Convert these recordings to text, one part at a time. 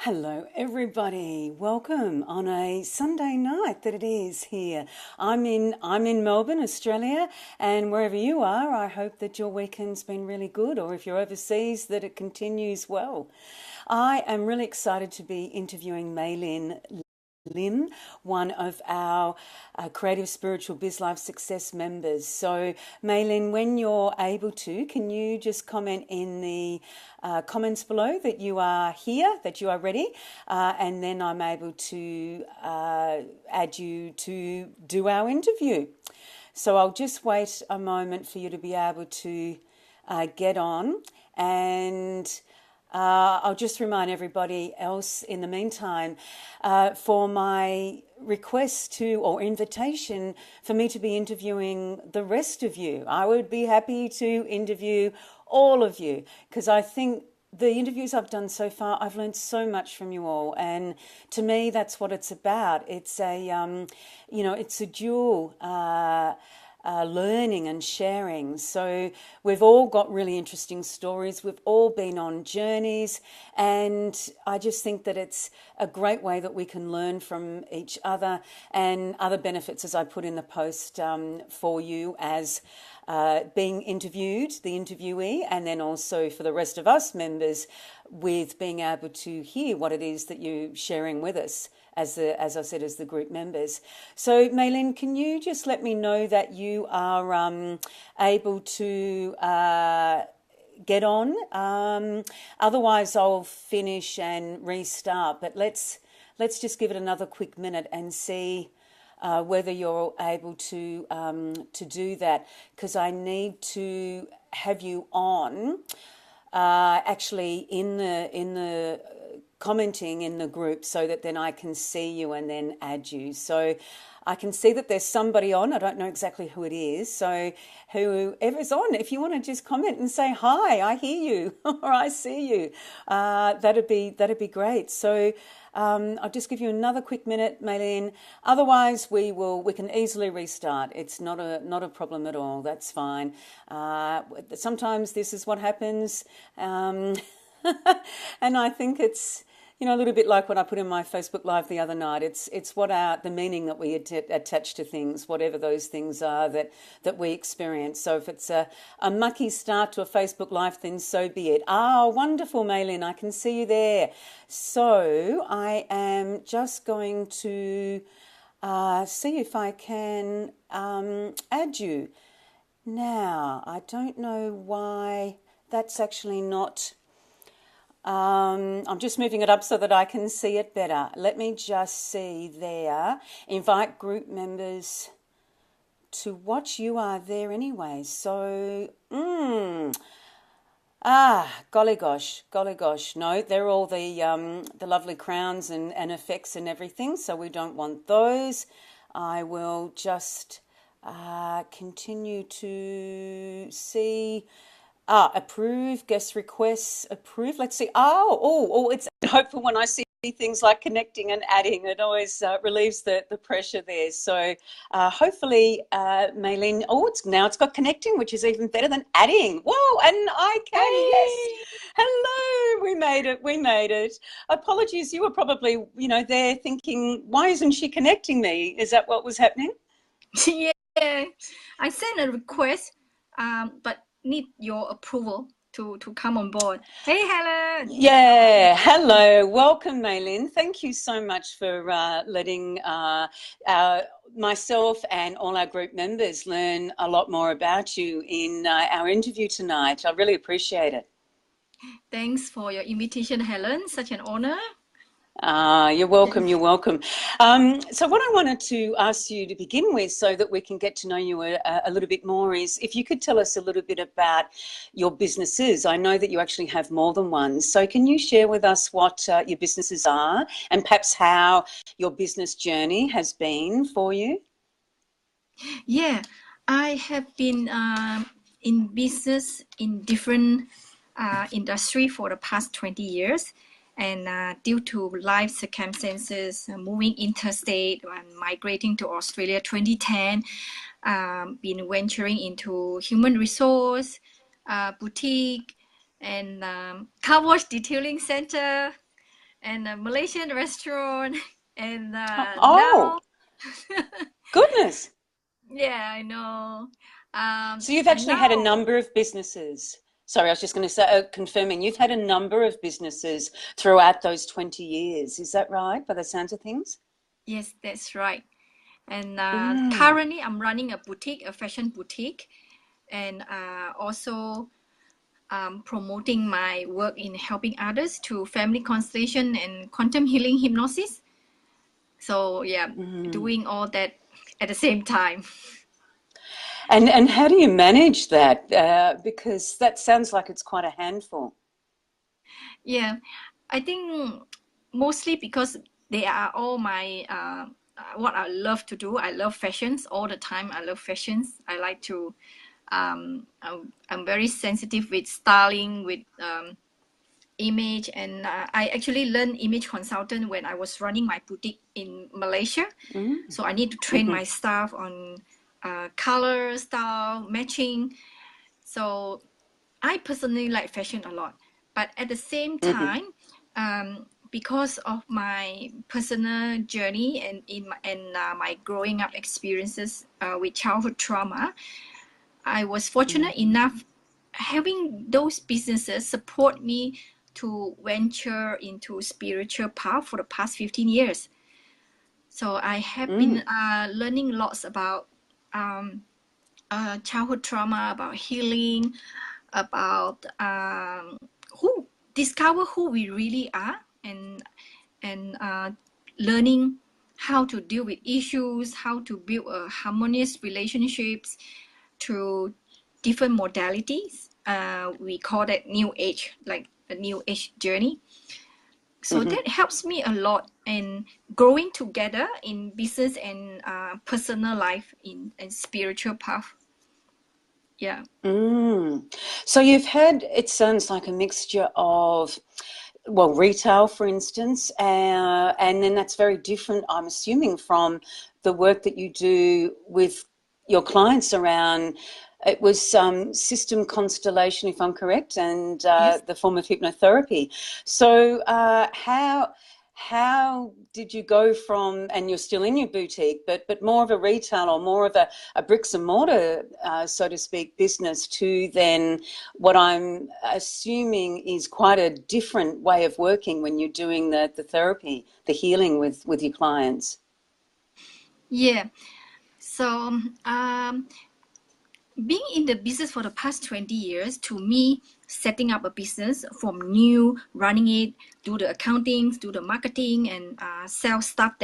Hello, everybody. Welcome on a Sunday night that it is here. I'm in Melbourne, Australia, and wherever you are, I hope that your weekend's been really good, or if you're overseas, that it continues well. I am really excited to be interviewing Maylin Lim, one of our Creative Spiritual Biz Life Success members. So, Maylin, when you're able to, can you just comment in the comments below that you are here, that you are ready, and then I'm able to add you to do our interview. So I'll just wait a moment for you to be able to get on, and I'll just remind everybody else in the meantime, for my request to or invitation for me to be interviewing the rest of you. I would be happy to interview all of you because I think the interviews I've done so far, I've learned so much from you all, and to me, that's what it's about. It's it's a dual learning and sharing. So we've all got really interesting stories. We've all been on journeys, and I just think that it's a great way that we can learn from each other, and other benefits, as I put in the post, for you as being interviewed, the interviewee, and then also for the rest of us members with being able to hear what it is that you're sharing with us as I said, as the group members. So, Maylin, can you just let me know that you are able to get on? Otherwise, I'll finish and restart. But let's just give it another quick minute and see whether you're able to do that, because I need to have you on actually in the commenting in the group so that then I can see you and then add you. So I can see that there's somebody on. I don't know exactly who it is. So whoever's on, if you want to just comment and say, hi, I hear you or I see you, that'd be great. So I'll just give you another quick minute, Maylin. Otherwise, we can easily restart. It's not a problem at all. That's fine. Sometimes this is what happens. And I think it's, a little bit like what I put in my Facebook Live the other night. It's what the meaning that we attach to things, whatever those things are that we experience. So if it's a mucky start to a Facebook Live, then so be it. Wonderful, Maylin. I can see you there. So I am just going to see if I can add you. Now, I don't know why that's actually not... I'm just moving it up so that I can see it better. Let me just see there. Invite group members to watch. You are there anyway. So, golly gosh. No, they're all the lovely crowns and effects and everything. So we don't want those. I will just continue to see... approve, guest requests, approve. Let's see. It's hopeful when I see things like connecting and adding. It always relieves the pressure there. So hopefully, Maylin, it's got connecting, which is even better than adding. Whoa, and I can, yes. Hello, we made it. Apologies, you were probably, there thinking, why isn't she connecting me? Is that what was happening? Yeah, I sent a request, but need your approval to come on board. Hey, Helen. Yeah, hello. Welcome, Maylin. Thank you so much for letting myself and all our group members learn a lot more about you in our interview tonight. I really appreciate it. Thanks for your invitation, Helen. Such an honor. You're welcome. So what I wanted to ask you to begin with, so that we can get to know you a little bit more, is if you could tell us a little bit about your businesses. I know that you actually have more than one. So can you share with us what your businesses are, and perhaps how your business journey has been for you? Yeah, I have been in business in different industry for the past 20 years. And due to life circumstances, moving interstate and migrating to Australia 2010, been venturing into human resource, boutique, and car wash detailing center, and a Malaysian restaurant. And Oh, now, goodness. yeah, I know. So you've And actually had a now, number of businesses. Sorry, I was just going to say, confirming, you've had a number of businesses throughout those 20 years. Is that right, by the sounds of things? yes, that's right. And Mm. currently, I'm running a boutique, a fashion boutique, and also promoting my work in helping others to family constellation and quantum healing hypnosis. So yeah, Mm. doing all that at the same time. And how do you manage that? Because that sounds like it's quite a handful. Yeah, I think mostly because they are all my what I love to do. I love fashions all the time. I love fashions. I like to I'm very sensitive with styling, with image, and I actually learned image consultant when I was running my boutique in Malaysia. Mm. So I need to train Hmm. my staff on color, style, matching. So I personally like fashion a lot, but at the same Hmm. time, because of my personal journey and my growing up experiences with childhood trauma, I was fortunate Mm. enough having those businesses support me to venture into spiritual path for the past 15 years. So I have been Mm. learning lots about um, childhood trauma, about healing, about who discover who we really are, and learning how to deal with issues, how to build a harmonious relationships through different modalities. We call that new age, like a new age journey. So Hmm. that helps me a lot in growing together in business and personal life in spiritual path. Yeah. Mm. So you've had, it sounds like a mixture of, well, retail, for instance, and then that's very different, I'm assuming, from the work that you do with your clients around. It was system constellation, if I'm correct, and Yes. the form of hypnotherapy. So how did you go from, and you're still in your boutique, but more of a retail or more of a bricks and mortar, so to speak, business to then what I'm assuming is quite a different way of working when you're doing the therapy, the healing with your clients. Yeah. So being in the business for the past 20 years, to me, setting up a business from new, running it, do the accounting, do the marketing, and sell stuff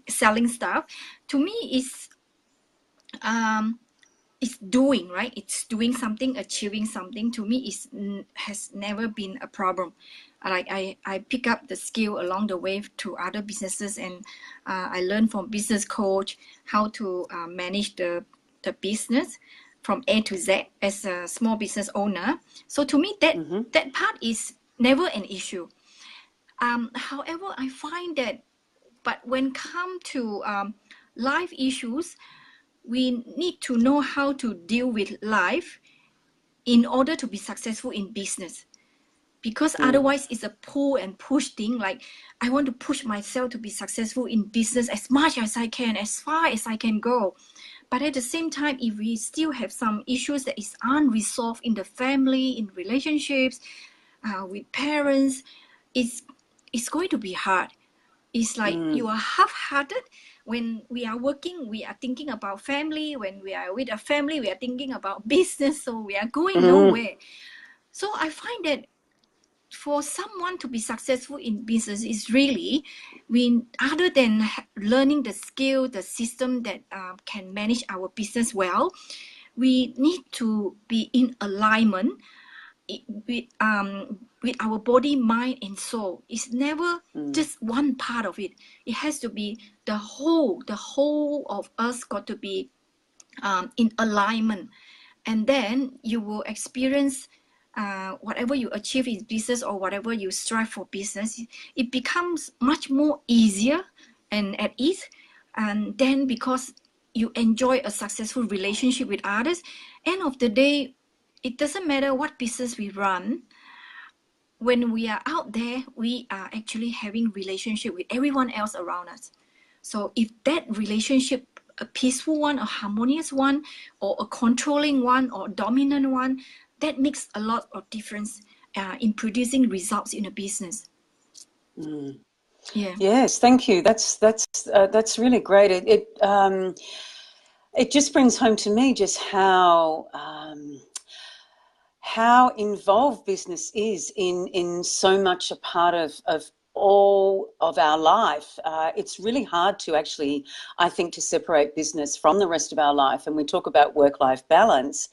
selling stuff, to me um, is doing, right? It's doing something, achieving something. To me, has never been a problem. Like I pick up the skill along the way to other businesses, and I learn from business coach how to manage the business from A to Z as a small business owner. So to me, Mm-hmm. that part is never an issue. However, I find that, but when come to life issues, we need to know how to deal with life in order to be successful in business, because Mm. otherwise it's a pull and push thing. Like, I want to push myself to be successful in business as much as I can, as far as I can go, but at the same time, if we still have some issues that is unresolved in the family, in relationships, with parents, it's it's going to be hard. It's like Mm. you are half-hearted. When we are working, we are thinking about family. When we are with a family, we are thinking about business. So we are going Mm. nowhere. So I find that for someone to be successful in business is really, other than learning the skill, the system that can manage our business well, we need to be in alignment with our body, mind, and soul. It's never Mm. just one part of it. It has to be the whole. The whole of us got to be in alignment, and then you will experience whatever you achieve in business or whatever you strive for business. It becomes much more easier and at ease, and then because you enjoy a successful relationship with others, end of the day, it doesn't matter what business we run, when we are out there, we are actually having relationship with everyone else around us. So if that relationship, a peaceful one, a harmonious one, or a controlling one, or dominant one, that makes a lot of difference in producing results in a business. Yeah. Yes, thank you. That's really great. It just brings home to me just how involved business is in so much a part of all of our life. It's really hard to actually, I think, to separate business from the rest of our life. And we talk about work-life balance,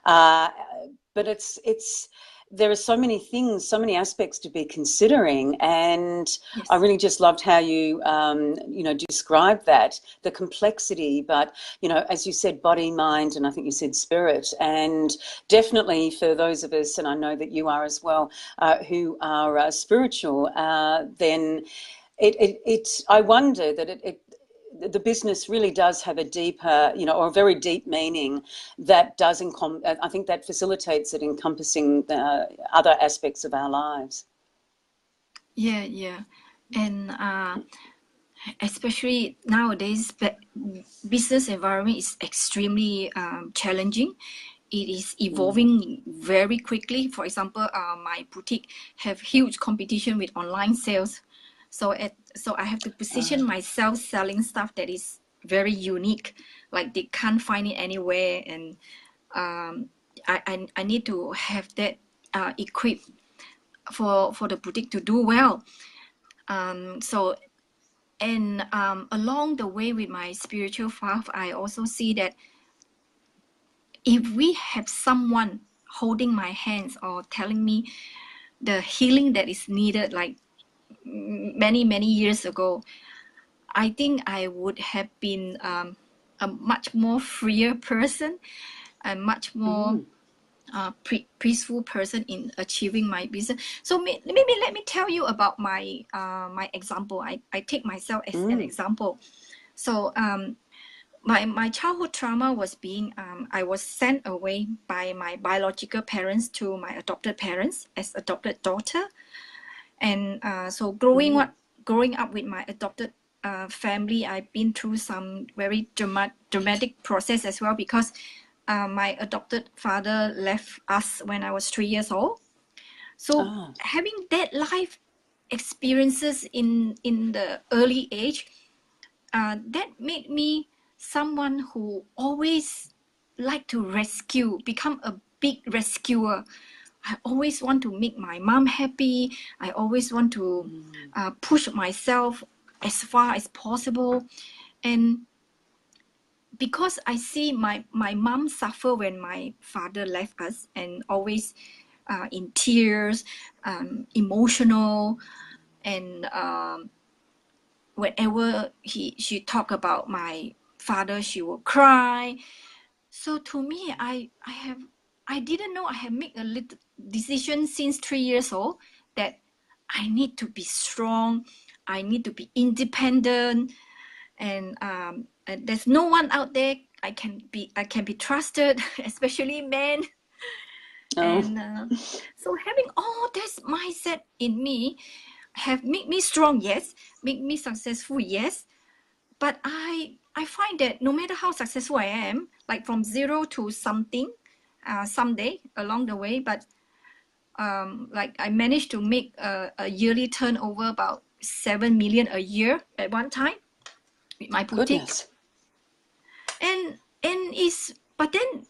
but there are so many things, so many aspects to be considering, and Yes. I really just loved how you, described that, the complexity, but, as you said, body, mind, and I think you said spirit, and definitely for those of us, and I know that you are as well, who are spiritual, then I wonder that the business really does have a deeper, or a very deep meaning that does, I think that facilitates it encompassing other aspects of our lives. Yeah. And especially nowadays, business environment is extremely challenging. It is evolving very quickly. For example, my boutique have huge competition with online sales. So I have to position myself selling stuff that is very unique, like they can't find it anywhere, and I need to have that equipped for the boutique to do well. Along the way with my spiritual path, I also see that if we have someone holding my hands or telling me the healing that is needed, like many years ago, I think I would have been a much more freer person, a much more peaceful person in achieving my business. So maybe let me tell you about my my example. I take myself as an example. So my childhood trauma was being I was sent away by my biological parents to my adopted parents as adopted daughter, and so growing up with my adopted family, I've been through some very dramatic process as well, because my adopted father left us when I was 3 years old. So having that life experiences in the early age, that made me someone who always like to rescue, become a big rescuer. I always want to make my mom happy. I always want to push myself as far as possible. And because I see my mom suffer when my father left us, and always in tears, emotional, and whenever she talk about my father, she will cry. So to me, I didn't know I had made a little decision since 3 years old that I need to be strong, I need to be independent, and there's no one out there I can be trusted, especially men. And so having all this mindset in me have made me strong, yes, make me successful, yes, but I find that no matter how successful I am, like from zero to something, someday along the way, but like I managed to make a yearly turnover about 7 million a year at one time with my boutique. Goodness. But then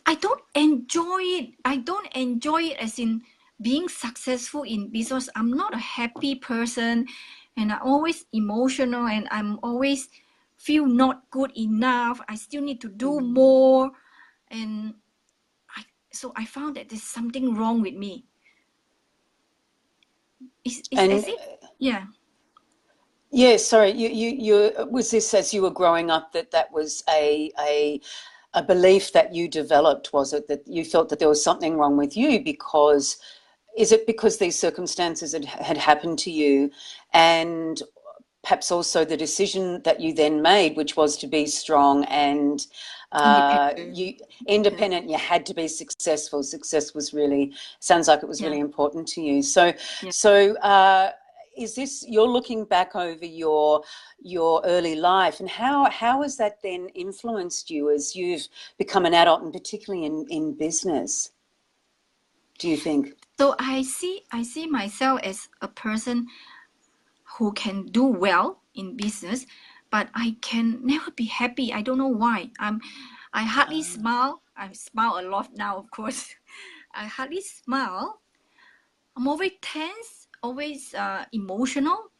I don't enjoy it. I don't enjoy it as in being successful in business. I'm not a happy person, and I'm always emotional, and I'm always feel not good enough. I still need to do more, and so I found that there's something wrong with me. It's as if, yeah. Yeah, sorry. You was this as you were growing up that was a belief that you developed? Was it that you felt that there was something wrong with you because? Is it because these circumstances had happened to you, and perhaps also the decision that you then made, which was to be strong and independent. You had to be successful. Success was really, sounds like it was really important to you. So is this, you're looking back over your early life, and how has that then influenced you as you've become an adult, and particularly in business, do you think? So I see myself as a person who can do well in business, but I can never be happy. I don't know why. I hardly smile. I smile a lot now, of course. I hardly smile. I'm always tense, always emotional,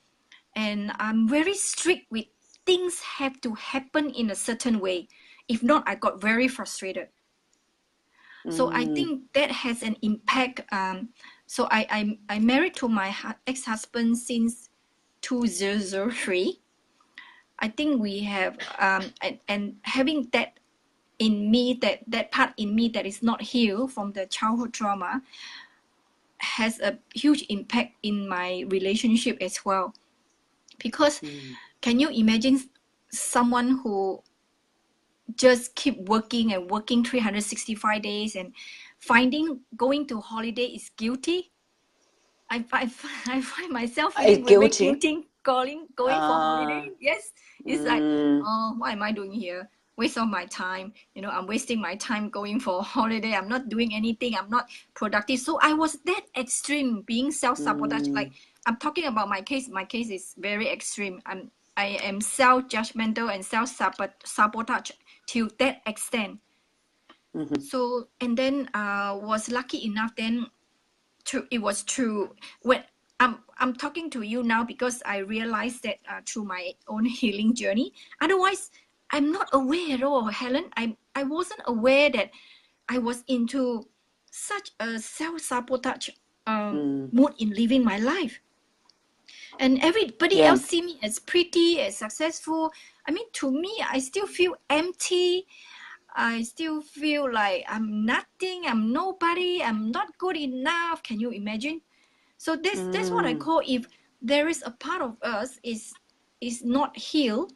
and I'm very strict with things have to happen in a certain way. If not, I got very frustrated. So I think that has an impact. So I married to my ex-husband since 2003. I think we have and having that in me, that part in me that is not healed from the childhood trauma, has a huge impact in my relationship as well. Because can you imagine someone who just keep working and working 365 days and finding going to holiday is guilty? I find myself feeling very guilty going for holiday. Yes, it's like, oh, what am I doing here? Waste of my time. You know, I'm wasting my time going for holiday. I'm not doing anything. I'm not productive. So I was that extreme, being self-sabotage. Like, I'm talking about my case. My case is very extreme. I am self-judgmental and self-sabotage to that extent. So, and then was lucky enough then. It was true when I'm talking to you now, because I realized that through my own healing journey. Otherwise, I'm not aware at all, Helen. I wasn't aware that I was into such a self-sabotage mood in living my life. And everybody else see me as pretty, as successful. I mean, to me, I still feel empty. I still feel like I'm nothing, I'm nobody, I'm not good enough. Can you imagine? So that's what I call, if there is a part of us is not healed,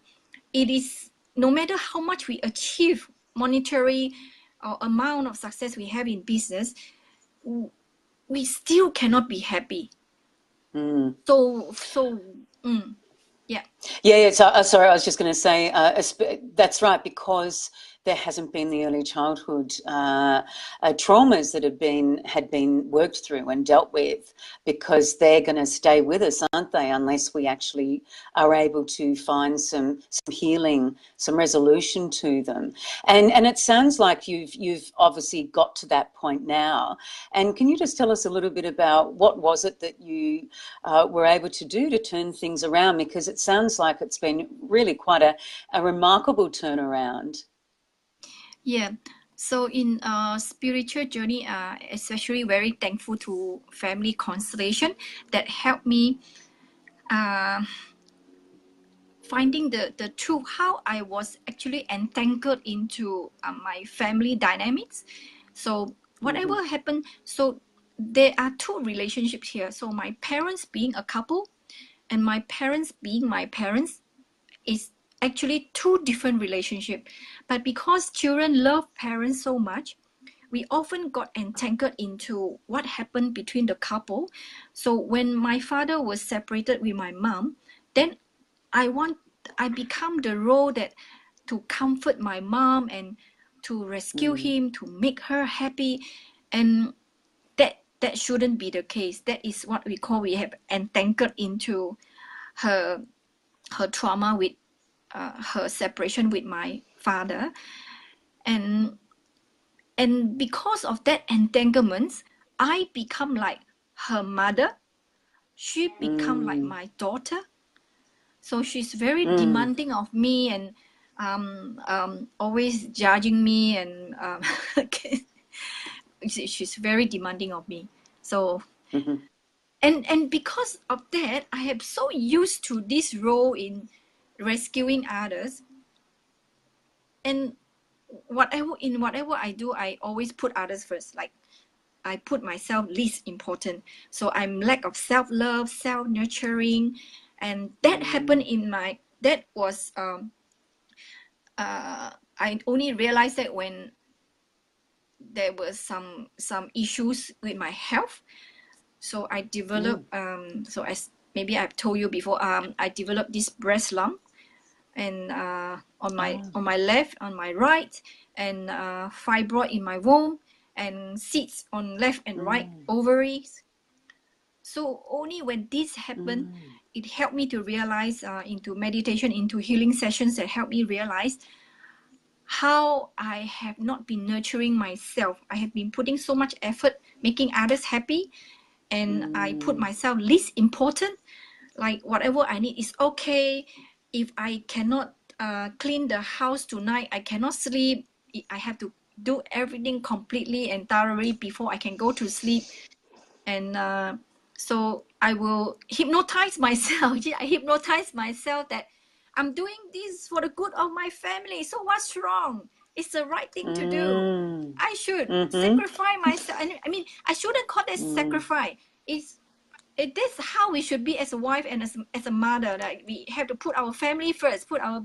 it is, no matter how much we achieve monetary or amount of success we have in business, we still cannot be happy. So yeah. So, sorry, I was just going to say that's right, because there hasn't been the early childhood traumas that had been worked through and dealt with, because they're going to stay with us, aren't they, unless we actually are able to find some healing, some resolution to them. And it sounds like you've obviously got to that point now. And can you just tell us a little bit about what was it that you were able to do to turn things around? Because it sounds like it's been really quite a remarkable turnaround. Yeah. So in spiritual journey, especially very thankful to family constellation that helped me finding the truth, how I was actually entangled into my family dynamics. So whatever happened, so there are two relationships here. So my parents being a couple and my parents being my parents is actually two different relationships. But because children love parents so much, we often got entangled into what happened between the couple. So when my father was separated with my mom, then I become the role that to comfort my mom and to rescue him, to make her happy. And that shouldn't be the case. That is what we call, we have entangled into her trauma with her separation with my father. And because of that entanglement, I become like her mother. She become like my daughter. So she's very demanding of me and always judging me, and she's very demanding of me. So and because of that, I am so used to this role in rescuing others. And whatever I do, I always put others first. Like, I put myself least important. So I'm lack of self-love, self-nurturing, And that happened that was, I only realized that when there was some issues with my health. So I developed, so as maybe I've told you before, I developed this breast lump, and on my left, on my right, and fibroid in my womb, and cysts on left and right ovaries. So only when this happened, it helped me to realize, into meditation, into healing sessions, that helped me realize how I have not been nurturing myself. I have been putting so much effort making others happy, and I put myself least important. Like, whatever I need is okay. If I cannot clean the house tonight, I cannot sleep. I have to do everything completely and thoroughly before I can go to sleep. And so I will hypnotize myself. I hypnotize myself that I'm doing this for the good of my family. So what's wrong? It's the right thing to do. I should sacrifice myself. I mean, I shouldn't call it sacrifice. That's how we should be as a wife and as a mother. Like, we have to put our family first, put our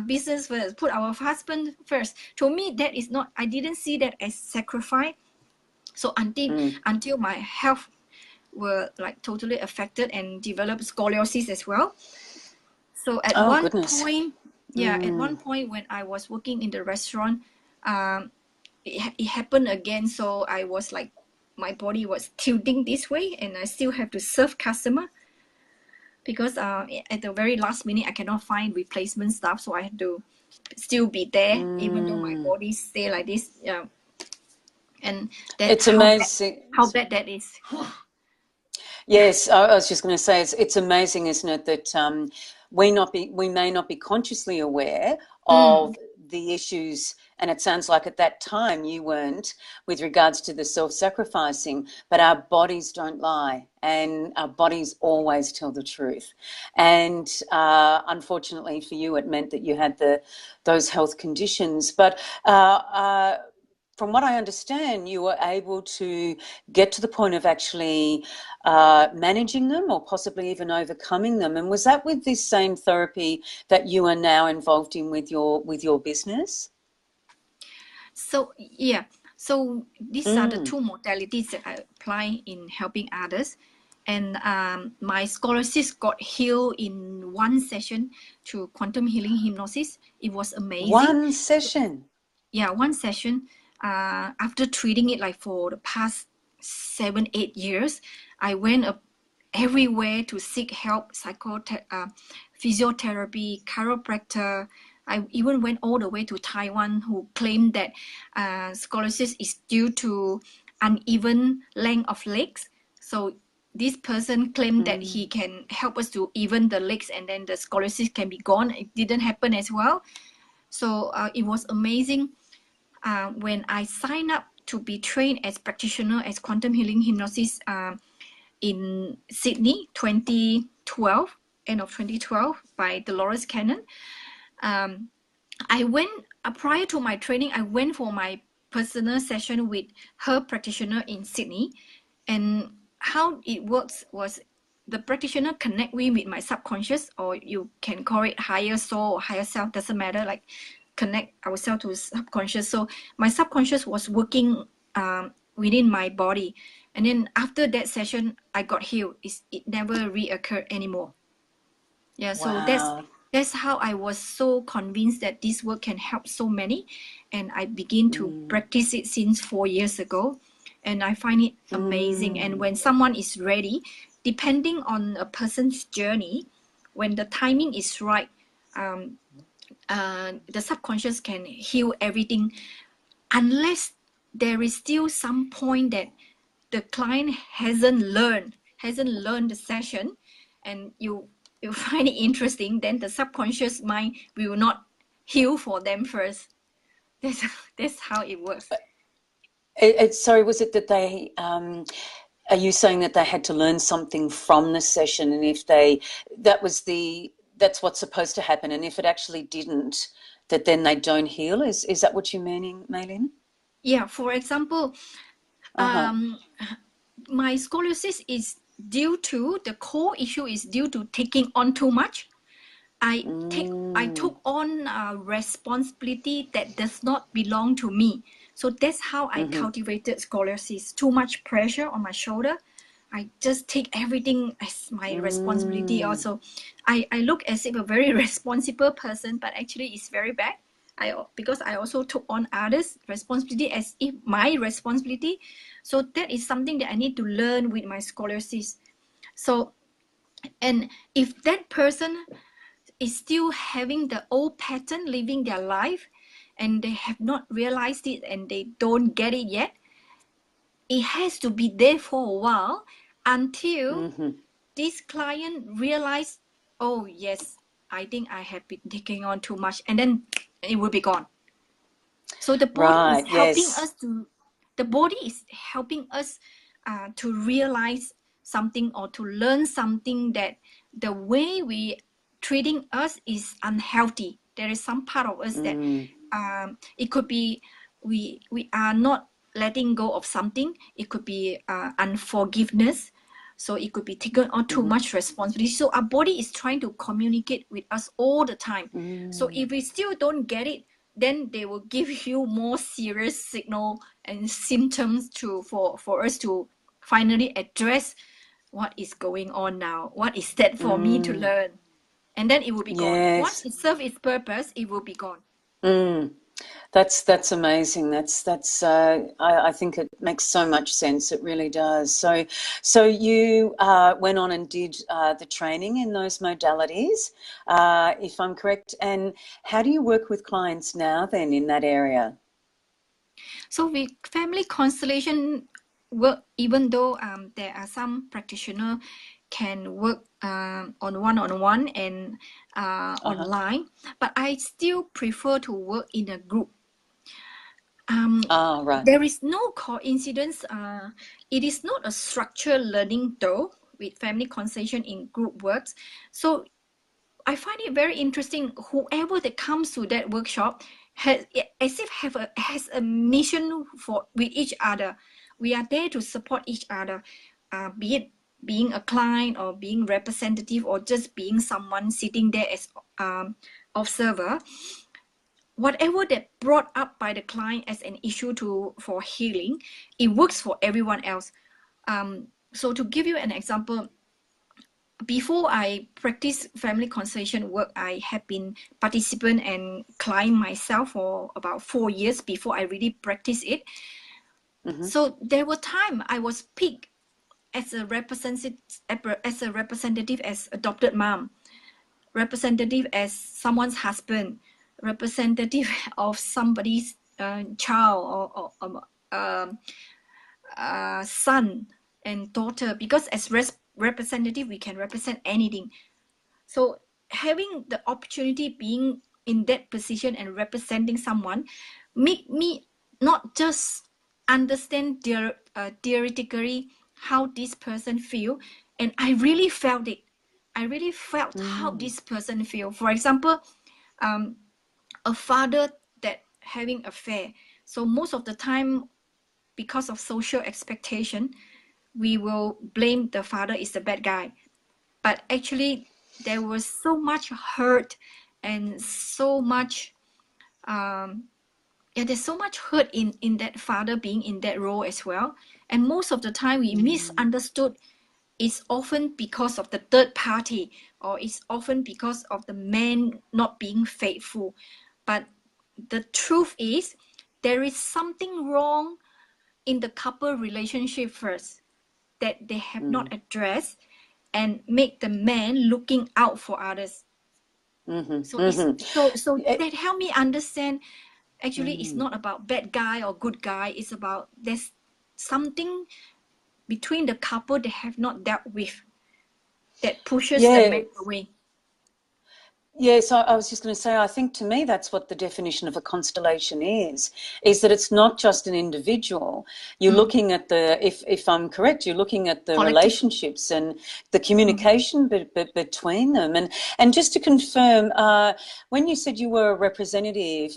business first, put our husband first. To me, that is not. I didn't see that as sacrifice. So until my health were like totally affected and developed scoliosis as well. So at one point, at one point when I was working in the restaurant, it happened again. So I was like, my body was tilting this way, and I still have to serve customer, because at the very last minute I cannot find replacement staff, so I have to still be there even though my body stay like this. And it's amazing how bad that is. Yes, I was just going to say, it's amazing, isn't it, that we may not be consciously aware of the issues, and it sounds like at that time you weren't, with regards to the self-sacrificing, but our bodies don't lie, and our bodies always tell the truth. And unfortunately for you, it meant that you had those health conditions. But from what I understand, you were able to get to the point of actually managing them, or possibly even overcoming them. And was that with this same therapy that you are now involved in with your business? So yeah, so these are the two modalities that I apply in helping others. And my scoliosis got healed in one session through quantum healing hypnosis. It was amazing. One session? Yeah, one session. After treating it like for the past 7-8 years, I went everywhere to seek help, physiotherapy, chiropractor. I even went all the way to Taiwan, who claimed that scoliosis is due to uneven length of legs. So this person claimed that he can help us to even the legs, and then the scoliosis can be gone. It didn't happen as well. So it was amazing. When I signed up to be trained as practitioner as quantum healing hypnosis in Sydney, 2012, end of 2012, by Dolores Cannon, I went, prior to my training, I went for my personal session with her practitioner in Sydney. And how it works was, the practitioner connect me with my subconscious, or you can call it higher soul or higher self, doesn't matter, like connect ourselves to subconscious. So my subconscious was working within my body. And then after that session, I got healed. It never reoccurred anymore. Yeah, so that's how I was so convinced that this work can help so many. And I begin to practice it since 4 years ago. And I find it amazing. And when someone is ready, depending on a person's journey, when the timing is right, the subconscious can heal everything, unless there is still some point that the client hasn't learned the session, and you find it interesting, then the subconscious mind will not heal for them first. That's how it works. Sorry, was it that they, are you saying that they had to learn something from the session, and if that's what's supposed to happen, and if it actually didn't, that then they don't heal? Is that what you're meaning, Maylin? Yeah, for example, my scoliosis is due to the core issue is due to taking on too much. I took on a responsibility that does not belong to me. So that's how I cultivated scoliosis. Too much pressure on my shoulder. I just take everything as my responsibility. Also, I look as if a very responsible person, but actually it's very bad. Because I also took on others' responsibility as if my responsibility. So that is something that I need to learn with my scoliosis. So, and if that person is still having the old pattern, living their life, and they have not realized it and they don't get it yet, it has to be there for a while until this client realize, oh yes, I think I have been taking on too much, and then it will be gone. So the body is helping us to realize something or to learn something, that the way we treating us is unhealthy. There is some part of us that it could be we are not letting go of something. It could be unforgiveness. So it could be taken on too much responsibility. So our body is trying to communicate with us all the time. So if we still don't get it, then they will give you more serious signal and symptoms for us to finally address what is going on now. What is that for me to learn? And then it will be gone. Once it serves its purpose, it will be gone. That's amazing. I think it makes so much sense. It really does. So you went on and did the training in those modalities, if I'm correct. And how do you work with clients now then in that area? So with family constellation work, even though there are some practitioners can work on one-on-one and online, but I still prefer to work in a group. Right. There is no coincidence. It is not a structured learning though with family constellation in group works. So I find it very interesting. Whoever that comes to that workshop has a mission with each other. We are there to support each other, be it being a client or being representative or just being someone sitting there as observer. Whatever that brought up by the client as an issue for healing, it works for everyone else. So to give you an example, before I practice family constellation work, I have been participant and client myself for about 4 years before I really practice it. So there were times I was picked as a representative, as adopted mom, representative as someone's husband, representative of somebody's child or son and daughter, because as representative we can represent anything. So having the opportunity being in that position and representing someone make me not just understand theoretically how this person feel, and I really felt it. I really felt how this person feel. For example, a father that having affair. So most of the time, because of social expectation, we will blame the father is the bad guy. But actually, there was so much hurt and so much, there's so much hurt in that father being in that role as well. And most of the time, we misunderstood. It's often because of the third party, or it's often because of the man not being faithful. But the truth is, there is something wrong in the couple relationship first that they have not addressed and make the man looking out for others. So that helped me understand, actually it's not about bad guy or good guy. It's about there's something between the couple they have not dealt with that pushes the man away. Yes, I was just going to say, I think to me that's what the definition of a constellation is that it's not just an individual. You're looking at if I'm correct, you're looking at the Collective. relationships and the communication between them. And just to confirm, when you said you were a representative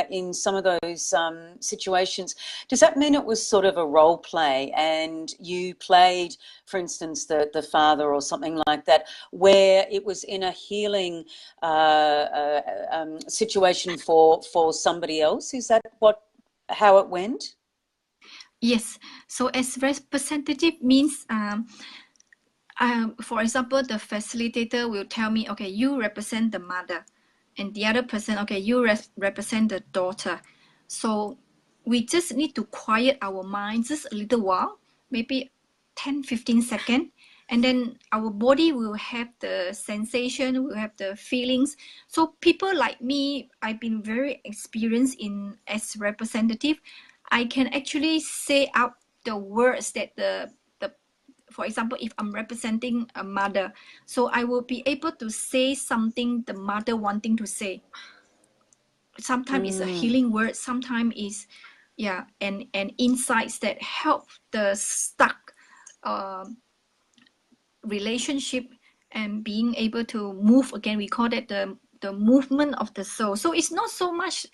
in some of those situations, does that mean it was sort of a role play and you played, for instance, the father or something like that, where it was in a healing situation for somebody else? Is that how it went? Yes. So as representative means, for example, the facilitator will tell me, okay, you represent the mother, and the other person, okay, you represent the daughter. So we just need to quiet our minds just a little while, maybe 10-15 seconds, and then our body will have the sensation, will have the feelings. So people like me, I've been very experienced in as representative. I can actually say out the words that for example, if I'm representing a mother, so I will be able to say something the mother wanting to say. Sometimes it's a healing word, sometimes it's and insights that help the stuck relationship and being able to move again. We call that the movement of the soul. So it's not so much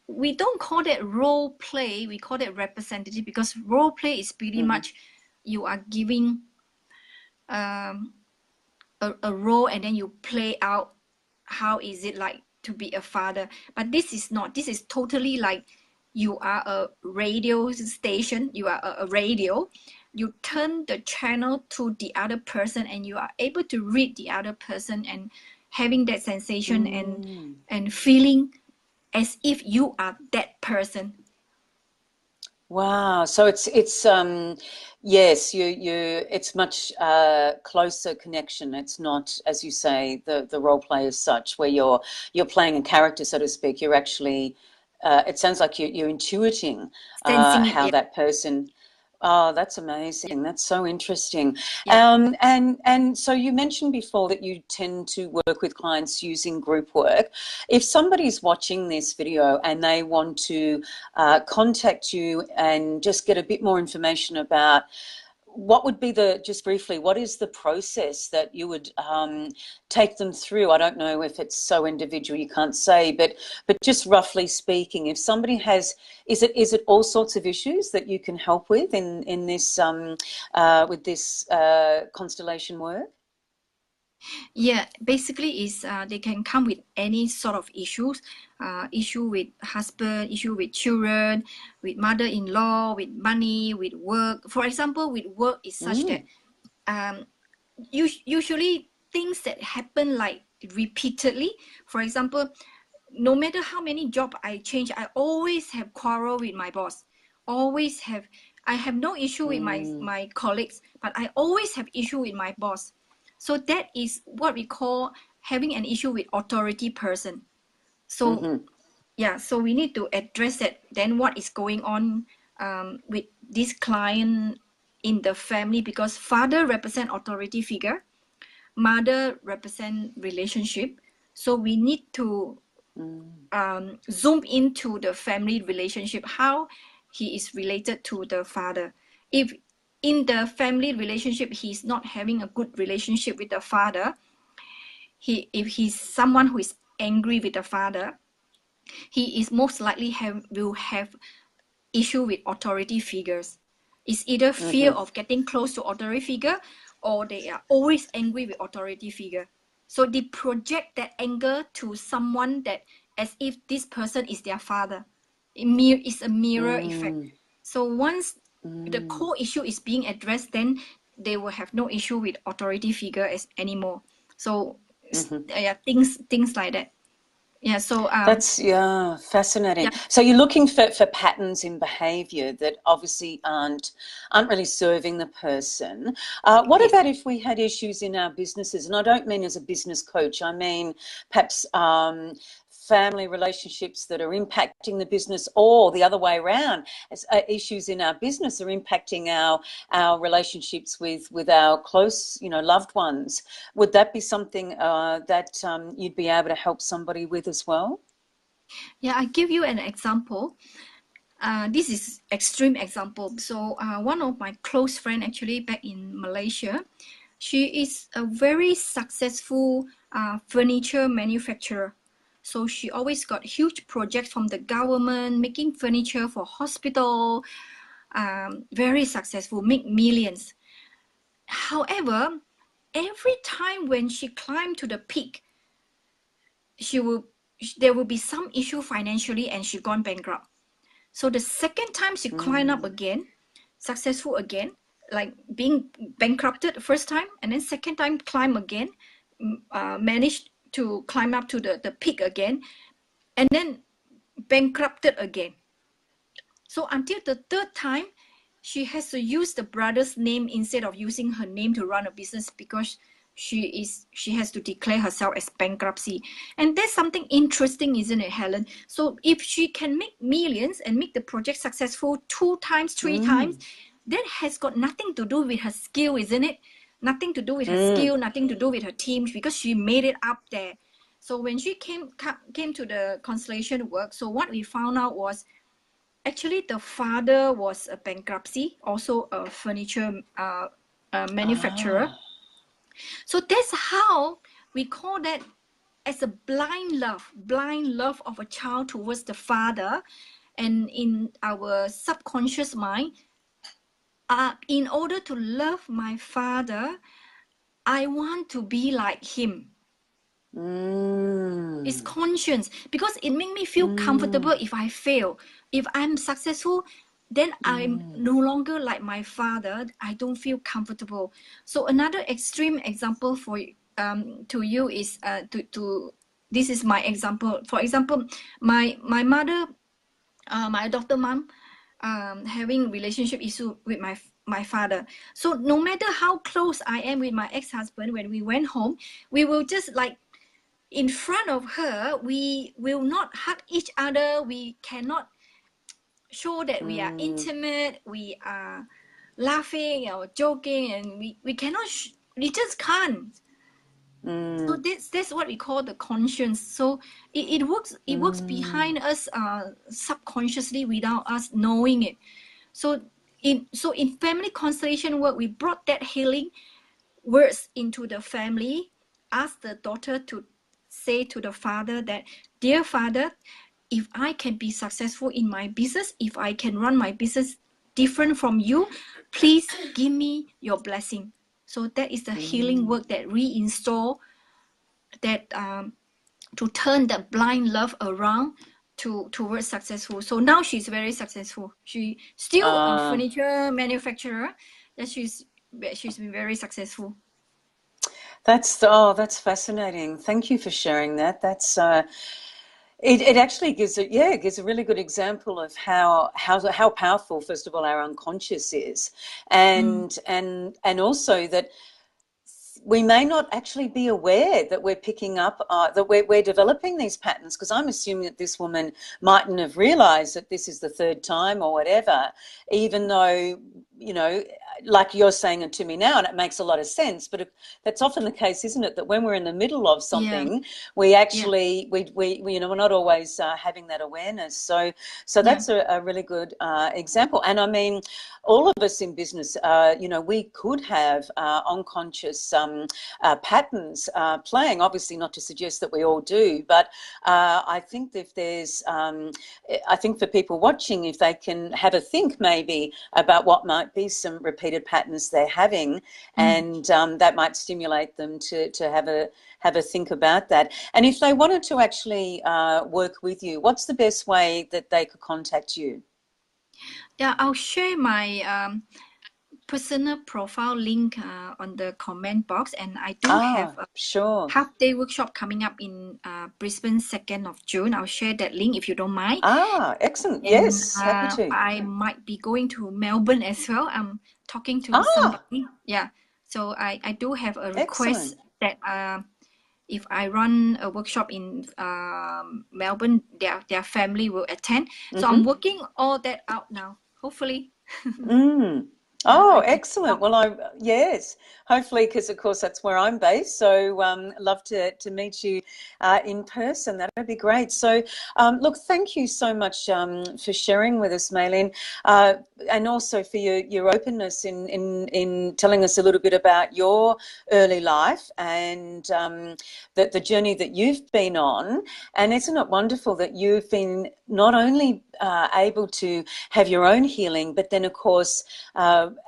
we don't call that role play, we call that representative, because role play is pretty much you are giving a role and then you play out how is it like to be a father. But this is not, this is totally like you are a radio station, you are a radio, you turn the channel to the other person and you are able to read the other person and having that sensation and feeling as if you are that person. Wow. So it's yes, it's much closer connection. It's not, as you say, the role play as such, where you're playing a character, so to speak. You're actually it sounds like you're intuiting Sensing it, how yeah. that person. Oh, that's amazing. That's so interesting. Yeah. And so you mentioned before that you tend to work with clients using group work. If somebody's watching this video and they want to contact you and just get a bit more information about what would be just briefly, what is the process that you would take them through? I don't know if it's so individual, you can't say, but just roughly speaking, if somebody has, is it all sorts of issues that you can help with in this with this constellation work? Yeah, basically is they can come with any sort of issues, issue with husband, issue with children, with mother-in-law, with money, with work. For example, with work is such that usually things that happen like repeatedly. For example, no matter how many job I change, I always have quarrel with my boss. Always have. I have no issue with my colleagues, but I always have issue with my boss. So that is what we call having an issue with authority person. So yeah, so we need to address that. Then what is going on with this client in the family, because father represent authority figure, mother represent relationship. So we need to zoom into the family relationship, how he is related to the father. If in the family relationship he's not having a good relationship with the father, if he's someone who is angry with the father, he is most likely will have issue with authority figures. It's either fear of getting close to authority figure, or they are always angry with authority figure. So they project that anger to someone that as if this person is their father. It's a mirror effect. So once the core issue is being addressed, then they will have no issue with authority figure anymore. So yeah, things like that. Yeah, so That's fascinating. yeah, So you're looking for patterns in behaviour that obviously aren't really serving the person. What yes. about if we had issues in our businesses? And I don't mean as a business coach. I mean perhaps family relationships that are impacting the business, or the other way around, issues in our business are impacting our relationships with our close, loved ones. Would that be something that you'd be able to help somebody with as well? Yeah, I give you an example. This is extreme example. So one of my close friend actually back in Malaysia, she is a very successful furniture manufacturer. So she always got huge projects from the government, making furniture for hospital, very successful, make millions. However, every time when she climbed to the peak, there will be some issue financially and she gone bankrupt. So the second time she climbed up again, successful again, like being bankrupted first time, and then second time climb again, managed to climb up to the peak again, and then bankrupted again. So until the third time, she has to use the brother's name instead of using her name to run a business, because she has to declare herself as bankruptcy. And that's something interesting, isn't it, Helen? So if she can make millions and make the project successful 2 times, 3 times, that has got nothing to do with her skill, isn't it? Nothing to do with her skill, nothing to do with her team, because she made it up there. So when she came to the constellation work, so what we found out was, actually, the father was a bankruptcy, also a furniture manufacturer. So that's how we call that as a blind love of a child towards the father. And in our subconscious mind, in order to love my father, I want to be like him. It's conscience, because it makes me feel comfortable if I fail. If I'm successful, then I'm no longer like my father. I don't feel comfortable. So another extreme example for to you is this is my example. For example, my mother, my adopted mom, having relationship issue with my father. So no matter how close I am with my ex-husband, when we went home, we will just like, in front of her, we will not hug each other. We cannot show that we are intimate. We are laughing or joking, and we cannot. We just can't. So that's what we call the conscience. So it works. It works behind us subconsciously without us knowing it. So in family constellation work, we brought that healing words into the family. Ask the daughter to say to the father that, dear father, if I can be successful in my business, if I can run my business different from you, please give me your blessing. So that is the healing work that reinstall that to turn the blind love around towards successful. So now she's very successful. She still a furniture manufacturer. That she's been very successful. That's fascinating. Thank you for sharing that. That's it actually gives a really good example of how powerful, first of all, our unconscious is, and also that we may not actually be aware that we're picking up, that we're developing these patterns, because I'm assuming that this woman mightn't have realised that this is the third time or whatever, even though, like you're saying it to me now, and it makes a lot of sense, but that's often the case, isn't it, that when we're in the middle of something, we actually, we're not always having that awareness. So that's a really good example. And I mean, all of us in business, we could have unconscious patterns playing, obviously not to suggest that we all do, but I think if there's, I think for people watching, if they can have a think maybe about what might be some repeated patterns they're having, and that might stimulate them to have a think about that. And if they wanted to actually work with you, what's the best way that they could contact you? Yeah, I'll share my personal profile link on the comment box, and I do have a half-day workshop coming up in Brisbane, 2nd of June. I'll share that link if you don't mind. Excellent. And, yes, happy to. I might be going to Melbourne as well. I'm talking to somebody. Yeah, so I do have a request that if I run a workshop in Melbourne, their family will attend. So I'm working all that out now. Hopefully, Mm. Oh, I can excellent. help. Well, yes, hopefully, because of course that's where I'm based. So, love to meet you in person. That would be great. So, look, thank you so much for sharing with us, Maylin, and also for your openness in telling us a little bit about your early life and the journey that you've been on. And isn't it wonderful that you've been not only able to have your own healing, but then, of course,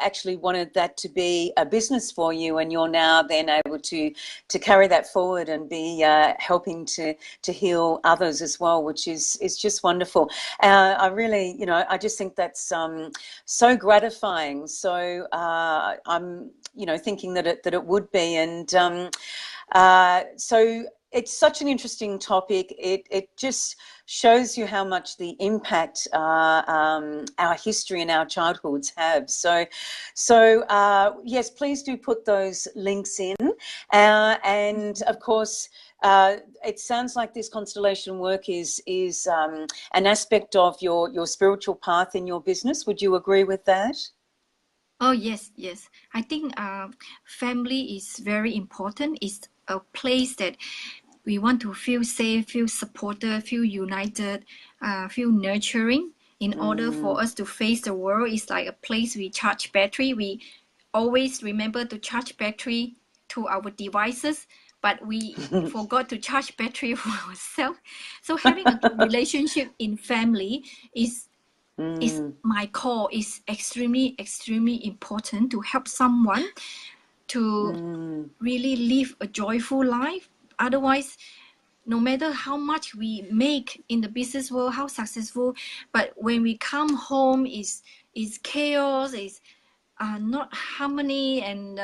actually wanted that to be a business for you, and you're now then able to carry that forward and be helping to heal others as well, which is just wonderful. I really, I just think that's so gratifying. So I'm, thinking that it would be, and so it's such an interesting topic. It just shows you how much the impact our history and our childhoods have. So yes, please do put those links in. And of course, it sounds like this constellation work is an aspect of your spiritual path in your business. Would you agree with that? Oh, yes, yes. I think family is very important. It's a place that we want to feel safe, feel supported, feel united, feel nurturing. In order for us to face the world, it's like a place we charge battery. We always remember to charge battery to our devices, but we forgot to charge battery for ourselves. So having a good relationship in family is my core, is extremely important to help someone to really live a joyful life. Otherwise, no matter how much we make in the business world, how successful, but when we come home is chaos, is not harmony, and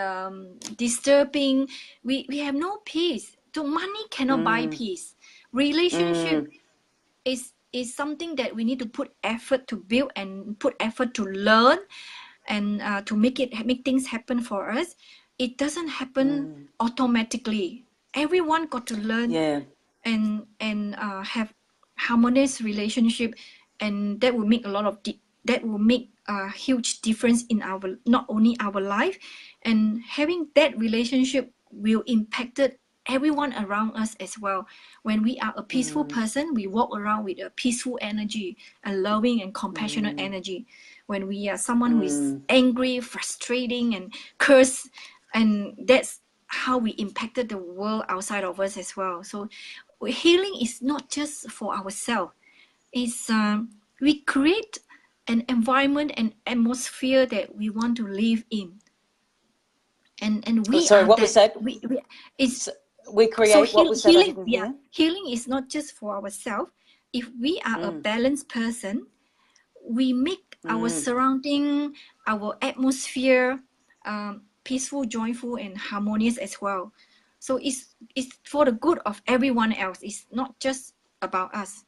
disturbing. We have no peace. So money cannot buy peace. Relationship is something that we need to put effort to build and put effort to learn, and to make things happen for us. It doesn't happen automatically. Everyone got to learn Yeah. and have harmonious relationship, and that will make that will make a huge difference in our, not only our life, and having that relationship will impact everyone around us as well. When we are a peaceful person, we walk around with a peaceful energy, a loving and compassionate energy. When we are someone who is angry, frustrating, and curse, and that's how we impacted the world outside of us as well. So healing is not just for ourselves. It's we create an environment and atmosphere that we want to live in, and Oh, we sorry, are what was that. that? We it's We so create, what was that? I healing. didn't Yeah, hear. healing is not just for ourselves. If we are a balanced person, we make our surrounding, our atmosphere, peaceful, joyful, and harmonious as well. So it's for the good of everyone else. It's not just about us.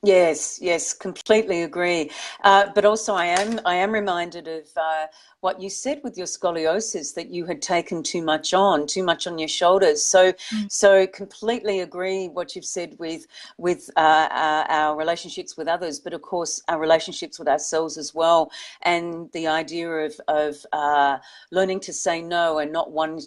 Yes, completely agree. But also, I am reminded of what you said with your scoliosis, that you had taken too much on your shoulders. So completely agree what you've said with our relationships with others, but of course our relationships with ourselves as well, and the idea of learning to say no, and not one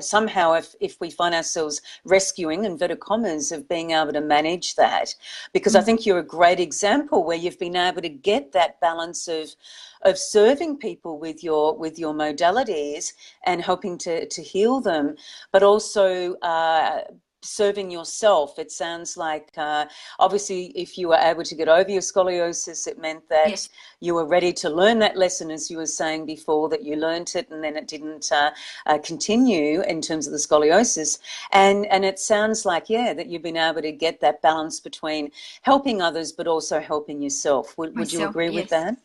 somehow, if we find ourselves rescuing, inverted commas, of being able to manage that, because I think you're a great example where you've been able to get that balance of serving people with your modalities and helping to heal them, but also serving yourself. It sounds like obviously if you were able to get over your scoliosis, it meant that Yes. you were ready to learn that lesson, as you were saying before, that you learnt it and then it didn't continue in terms of the scoliosis. And it sounds like, yeah, that you've been able to get that balance between helping others but also helping yourself. Would you Myself, agree with yes. that?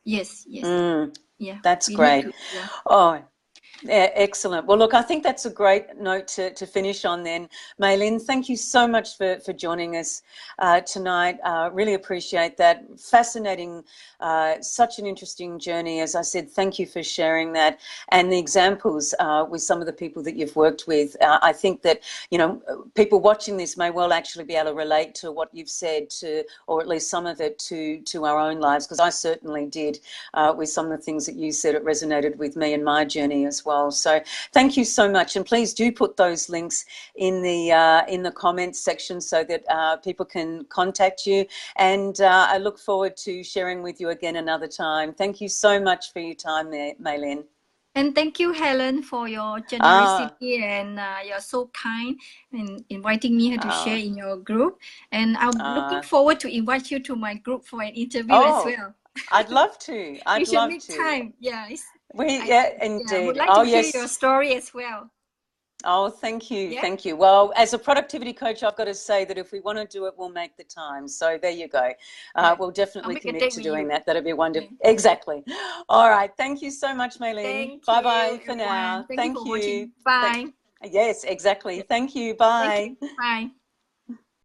Yes. Yeah. That's We need great. to, yeah. Oh, Yeah, excellent. Well, look, I think that's a great note to finish on then. Maylin, thank you so much for joining us tonight. Really appreciate that. Fascinating, such an interesting journey. As I said, thank you for sharing that and the examples with some of the people that you've worked with. I think that, you know, people watching this may well actually be able to relate to what you've said to, or at least some of it to our own lives, because I certainly did with some of the things that you said. It resonated with me and my journey as well. So thank you so much, and please do put those links in the comments section so that people can contact you. And I look forward to sharing with you again another time. Thank you so much for your time there, Maylin. And thank you, Helen, for your Ah, generosity, and you're so kind in inviting me to share ah, in your group. And I'm looking ah. forward to invite you to my group for an interview as Oh, well. I'd love to. We I'd should love make to. time. Yeah, Yeah, yeah, would indeed. like Oh, to hear your yes. story as well. Oh, thank you. Yeah. Thank you. Well, as a productivity coach, I've got to say that if we want to do it, we'll make the time. So there you go. Yeah. We'll I'll definitely make a commit date to with doing you. that. That'd be Yeah. wonderful. Exactly. All right. Thank you so much, Maylin. Thank you, Bye-bye for everyone. now. Thank you Thank for you. watching. Bye. Yes, exactly. Yeah. Thank you. Thank you. Bye. Bye.